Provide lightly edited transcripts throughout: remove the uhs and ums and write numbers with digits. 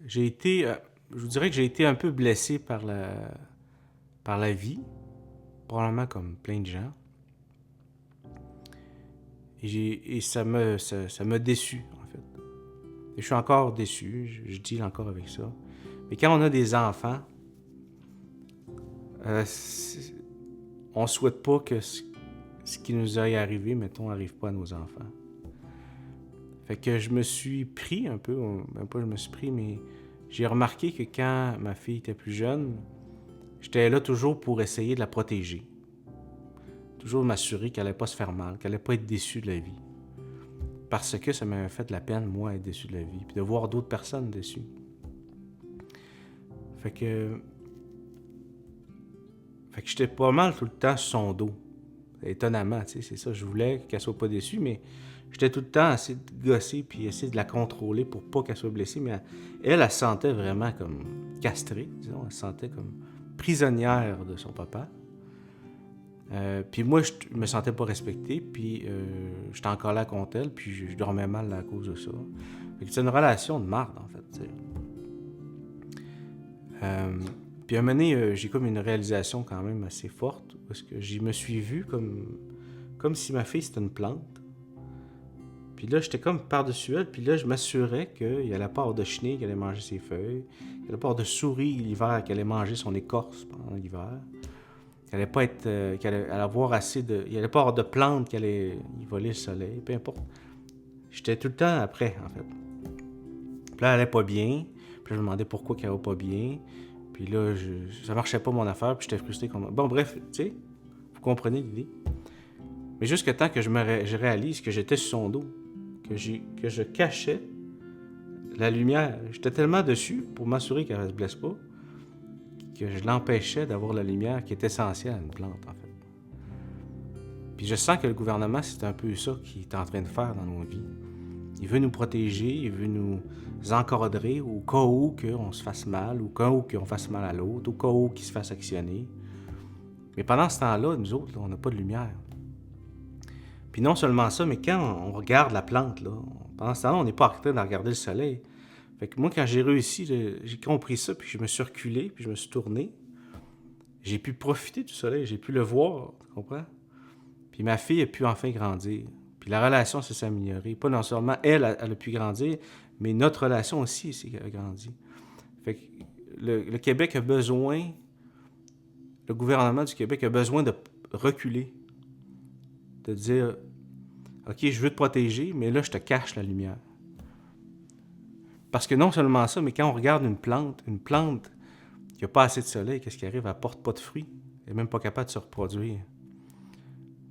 je vous dirais que j'ai été un peu blessé par la vie, probablement comme plein de gens. Et ça m'a déçu, en fait. Et je suis encore déçu, je deal encore avec ça. Mais quand on a des enfants, on souhaite pas que ce qui nous est arrivé, mettons, arrive pas à nos enfants. Fait que je me suis pris un peu, même pas je me suis pris, mais j'ai remarqué que quand ma fille était plus jeune, j'étais là toujours pour essayer de la protéger. Toujours m'assurer qu'elle allait pas se faire mal, qu'elle allait pas être déçue de la vie. Parce que ça m'avait fait de la peine, moi, être déçu de la vie, puis de voir d'autres personnes déçues. Fait que j'étais pas mal tout le temps sur son dos. Étonnamment, tu sais, c'est ça. Je voulais qu'elle soit pas déçue, mais j'étais tout le temps à essayer de gosser puis essayer de la contrôler pour pas qu'elle soit blessée. Mais elle se sentait vraiment comme castrée, disons. Elle se sentait comme prisonnière de son papa. Puis moi, je me sentais pas respecté, puis j'étais en colère contre elle, puis je dormais mal à cause de ça. Fait que c'est une relation de marde, en fait, tu sais. Puis à un moment donné, j'ai comme une réalisation quand même assez forte, parce que j'y me suis vu comme si ma fille c'était une plante. Puis là, j'étais comme par-dessus elle, puis là, je m'assurais qu'il y allait pas avoir de chenilles qui allaient manger ses feuilles, qu'il n'y allait pas avoir de souris l'hiver qui allaient manger son écorce pendant l'hiver, qu'il allait pas être, qu'il allait avoir assez de... Il allait pas avoir de plantes qui allaient y voler le soleil, peu importe. J'étais tout le temps après, en fait. Puis là, elle allait pas bien, puis là, je me demandais pourquoi qu'elle allait pas bien. Puis là, ça marchait pas mon affaire, puis j'étais frustré. Bon, bref, tu sais, vous comprenez l'idée. Mais jusqu'à temps que je réalise que j'étais sur son dos, que je cachais la lumière. J'étais tellement dessus pour m'assurer qu'elle ne se blesse pas, que je l'empêchais d'avoir la lumière qui est essentielle à une plante, en fait. Puis je sens que le gouvernement, c'est un peu ça qu'il est en train de faire dans nos vies. Il veut nous protéger, il veut nous encadrer au cas où qu'on se fasse mal, au cas où qu'on fasse mal à l'autre, au cas où qu'il se fasse actionner. Mais pendant ce temps-là, nous autres, là, on n'a pas de lumière. Puis non seulement ça, mais quand on regarde la plante, là, pendant ce temps-là, on n'est pas en train de regarder le soleil. Fait que moi, quand j'ai réussi, j'ai compris ça, puis je me suis reculé, puis je me suis tourné, j'ai pu profiter du soleil, j'ai pu le voir, tu comprends? Puis ma fille a pu enfin grandir. Puis la relation s'est améliorée. Pas non seulement elle a pu grandir, mais notre relation aussi s'est agrandie. Fait que le Québec a besoin, le gouvernement du Québec a besoin de reculer, de dire, OK, je veux te protéger, mais là, je te cache la lumière. Parce que non seulement ça, mais quand on regarde une plante qui n'a pas assez de soleil, qu'est-ce qui arrive? Elle ne porte pas de fruits. Elle n'est même pas capable de se reproduire.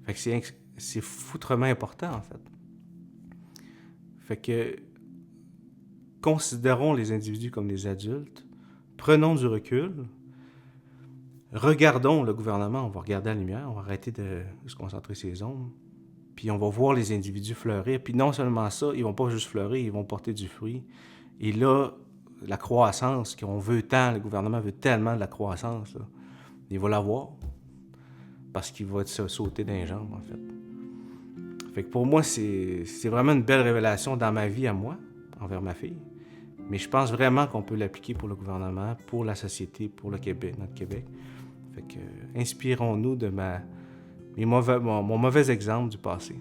Fait que c'est foutrement important, en fait. Fait que considérons les individus comme des adultes, prenons du recul, regardons le gouvernement, on va regarder la lumière, on va arrêter de se concentrer sur les ombres, puis on va voir les individus fleurir. Puis non seulement ça, ils vont pas juste fleurir, ils vont porter du fruit. Et là, la croissance qu'on veut tant, le gouvernement veut tellement de la croissance, là, il va l'avoir. Parce qu'il va se sauter dans les jambes, en fait. Fait que pour moi, c'est vraiment une belle révélation dans ma vie à moi, envers ma fille. Mais je pense vraiment qu'on peut l'appliquer pour le gouvernement, pour la société, pour le Québec, notre Québec. Fait que inspirons-nous de mon mauvais exemple du passé.